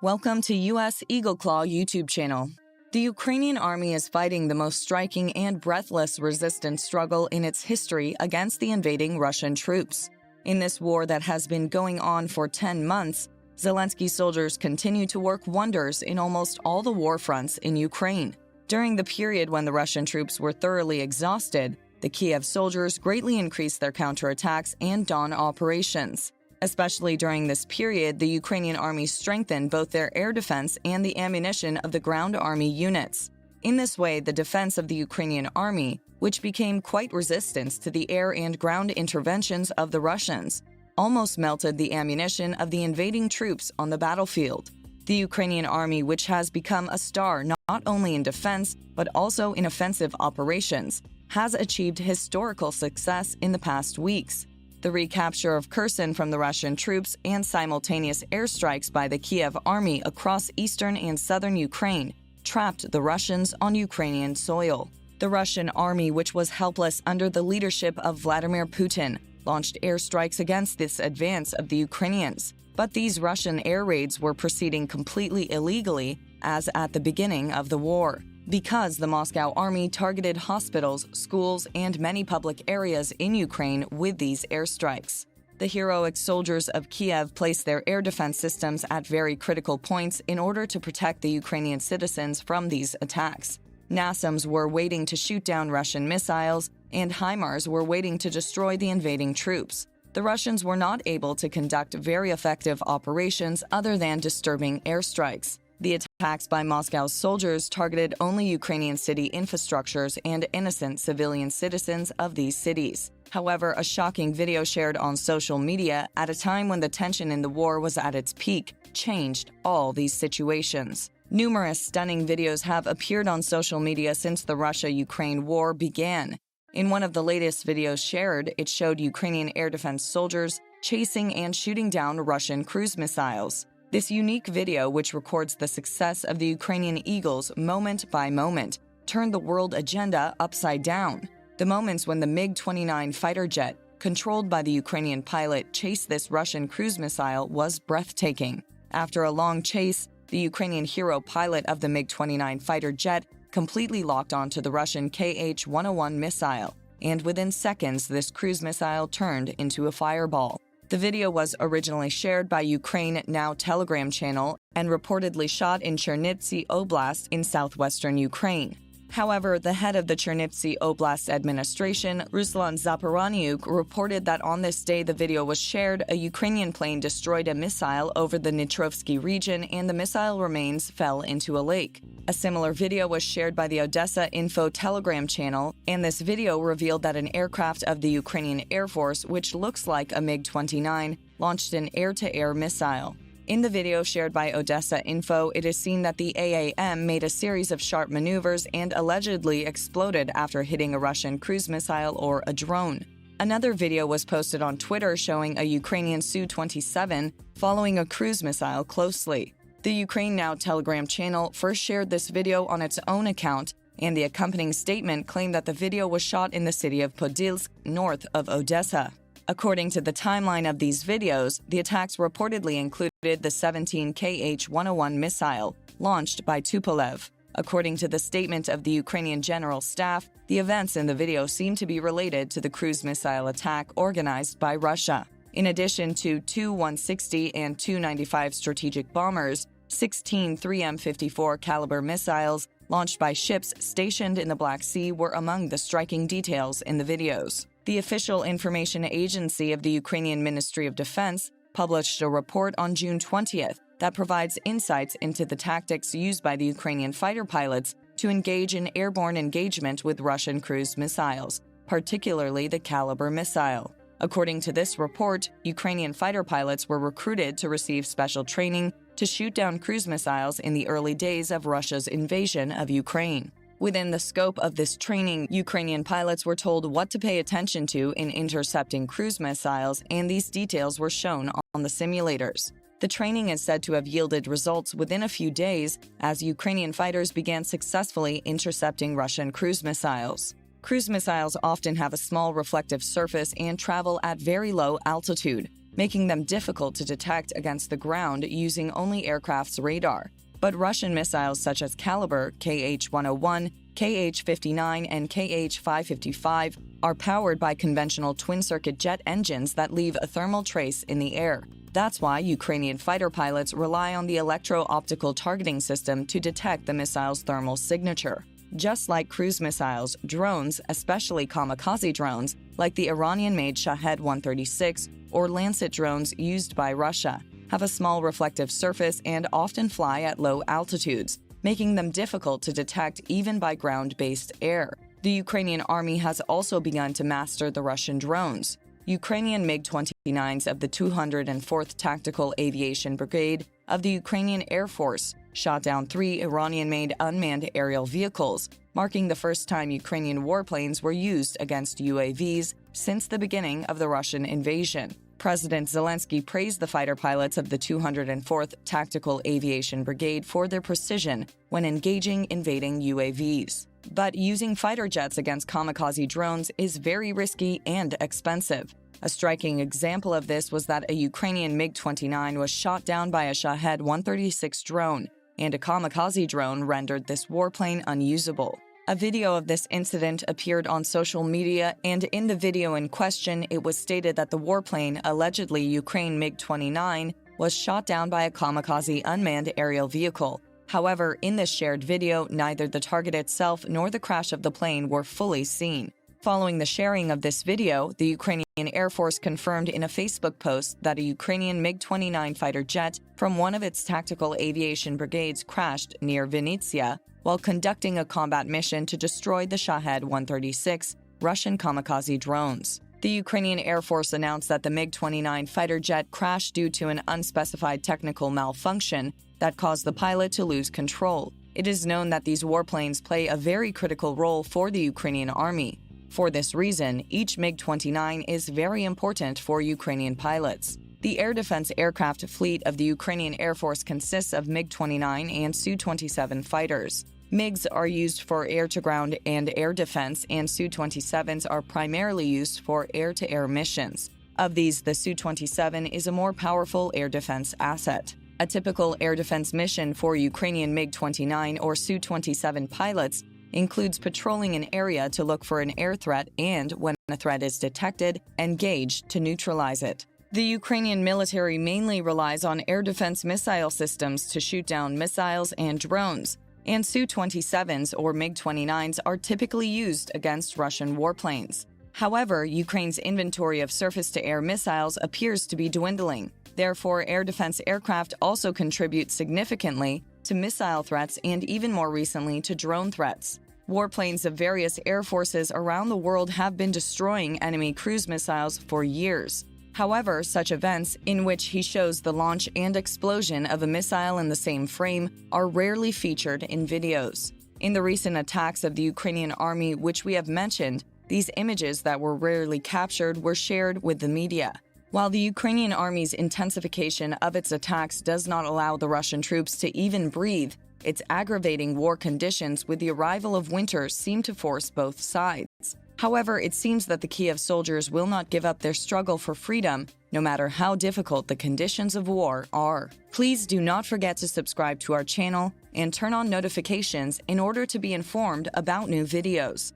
Welcome to U.S. Eagle Claw YouTube channel. The Ukrainian army is fighting the most striking and breathless resistance struggle in its history against the invading Russian troops. In this war that has been going on for 10 months, Zelensky soldiers continue to work wonders in almost all the war fronts in Ukraine. During the period when the Russian troops were thoroughly exhausted, the Kiev soldiers greatly increased their counterattacks and dawn operations. Especially during this period, the Ukrainian army strengthened both their air defense and the ammunition of the ground army units. In this way, the defense of the Ukrainian army, which became quite resistant to the air and ground interventions of the Russians, almost melted the ammunition of the invading troops on the battlefield. The Ukrainian army, which has become a star not only in defense but also in offensive operations, has achieved historical success in the past weeks. The recapture of Kherson from the Russian troops and simultaneous airstrikes by the Kiev army across eastern and southern Ukraine trapped the Russians on Ukrainian soil. The Russian army, which was helpless under the leadership of Vladimir Putin, launched airstrikes against this advance of the Ukrainians. But these Russian air raids were proceeding completely illegally, as at the beginning of the war, because the Moscow army targeted hospitals, schools, and many public areas in Ukraine with these airstrikes. The heroic soldiers of Kiev placed their air defense systems at very critical points in order to protect the Ukrainian citizens from these attacks. NASAMS were waiting to shoot down Russian missiles, and HIMARS were waiting to destroy the invading troops. The Russians were not able to conduct very effective operations other than disturbing airstrikes. The attacks by Moscow's soldiers targeted only Ukrainian city infrastructures and innocent civilian citizens of these cities. However, a shocking video shared on social media at a time when the tension in the war was at its peak changed all these situations. Numerous stunning videos have appeared on social media since the Russia-Ukraine war began. In one of the latest videos shared, it showed Ukrainian air defense soldiers chasing and shooting down Russian cruise missiles. This unique video, which records the success of the Ukrainian Eagles moment by moment, turned the world agenda upside down. The moments when the MiG-29 fighter jet, controlled by the Ukrainian pilot, chased this Russian cruise missile was breathtaking. After a long chase, the Ukrainian hero pilot of the MiG-29 fighter jet completely locked onto the Russian KH-101 missile, and within seconds this cruise missile turned into a fireball. The video was originally shared by Ukraine Now Telegram channel and reportedly shot in Chernivtsi Oblast in southwestern Ukraine. However, the head of the Chernivtsi Oblast administration, Ruslan Zaporanyuk, reported that on this day the video was shared, a Ukrainian plane destroyed a missile over the Dniprovsky region and the missile remains fell into a lake. A similar video was shared by the Odessa Info Telegram channel, and this video revealed that an aircraft of the Ukrainian Air Force, which looks like a MiG-29, launched an air-to-air missile. In the video shared by Odessa Info, it is seen that the AAM made a series of sharp maneuvers and allegedly exploded after hitting a Russian cruise missile or a drone. Another video was posted on Twitter showing a Ukrainian Su-27 following a cruise missile closely. The Ukraine Now Telegram channel first shared this video on its own account, and the accompanying statement claimed that the video was shot in the city of Podilsk, north of Odessa. According to the timeline of these videos, the attacks reportedly included the 17 KH-101 missile launched by Tupolev. According to the statement of the Ukrainian General Staff, the events in the video seem to be related to the cruise missile attack organized by Russia. In addition to two 160 and 295 strategic bombers, 16 3M54 caliber missiles launched by ships stationed in the Black Sea were among the striking details in the videos. The official information agency of the Ukrainian Ministry of Defense published a report on June 20th that provides insights into the tactics used by the Ukrainian fighter pilots to engage in airborne engagement with Russian cruise missiles, particularly the Caliber missile. According to this report, Ukrainian fighter pilots were recruited to receive special training to shoot down cruise missiles in the early days of Russia's invasion of Ukraine. Within the scope of this training, Ukrainian pilots were told what to pay attention to in intercepting cruise missiles, and these details were shown on the simulators. The training is said to have yielded results within a few days as Ukrainian fighters began successfully intercepting Russian cruise missiles. Cruise missiles often have a small reflective surface and travel at very low altitude, making them difficult to detect against the ground using only aircraft's radar. But Russian missiles such as Caliber, KH-101, KH-59, and KH-555 are powered by conventional twin-circuit jet engines that leave a thermal trace in the air. That's why Ukrainian fighter pilots rely on the electro-optical targeting system to detect the missile's thermal signature. Just like cruise missiles, drones, especially kamikaze drones, like the Iranian-made Shahed-136 or Lancet drones used by Russia, have a small reflective surface and often fly at low altitudes, making them difficult to detect even by ground-based air. The Ukrainian army has also begun to master the Russian drones. Ukrainian MiG-29s of the 204th Tactical Aviation Brigade of the Ukrainian Air Force shot down 3 Iranian-made unmanned aerial vehicles, marking the first time Ukrainian warplanes were used against UAVs since the beginning of the Russian invasion. President Zelensky praised the fighter pilots of the 204th Tactical Aviation Brigade for their precision when engaging invading UAVs. But using fighter jets against kamikaze drones is very risky and expensive. A striking example of this was that a Ukrainian MiG-29 was shot down by a Shahed-136 drone, and a kamikaze drone rendered this warplane unusable. A video of this incident appeared on social media, and in the video in question, it was stated that the warplane, allegedly Ukraine MiG-29, was shot down by a kamikaze unmanned aerial vehicle. However, in this shared video, neither the target itself nor the crash of the plane were fully seen. Following the sharing of this video, the Ukrainian Air Force confirmed in a Facebook post that a Ukrainian MiG-29 fighter jet from one of its tactical aviation brigades crashed near Vinnytsia while conducting a combat mission to destroy the Shahed-136 Russian kamikaze drones. The Ukrainian Air Force announced that the MiG-29 fighter jet crashed due to an unspecified technical malfunction that caused the pilot to lose control. It is known that these warplanes play a very critical role for the Ukrainian army. For this reason, each MiG-29 is very important for Ukrainian pilots. The air defense aircraft fleet of the Ukrainian Air Force consists of MiG-29 and Su-27 fighters. MiGs are used for air-to-ground and air defense, and Su-27s are primarily used for air-to-air missions. Of these, the Su-27 is a more powerful air defense asset. A typical air defense mission for Ukrainian MiG-29 or Su-27 pilots includes patrolling an area to look for an air threat and, when a threat is detected, engage to neutralize it. The Ukrainian military mainly relies on air defense missile systems to shoot down missiles and drones, and Su-27s or MiG-29s are typically used against Russian warplanes. However, Ukraine's inventory of surface-to-air missiles appears to be dwindling. Therefore, air defense aircraft also contribute significantly to missile threats and even more recently to drone threats. Warplanes of various air forces around the world have been destroying enemy cruise missiles for years. However, such events, in which he shows the launch and explosion of a missile in the same frame, are rarely featured in videos. In the recent attacks of the Ukrainian army, which we have mentioned, these images that were rarely captured were shared with the media. While the Ukrainian army's intensification of its attacks does not allow the Russian troops to even breathe, its aggravating war conditions with the arrival of winter seem to force both sides. However, it seems that the Kiev soldiers will not give up their struggle for freedom, no matter how difficult the conditions of war are. Please do not forget to subscribe to our channel and turn on notifications in order to be informed about new videos.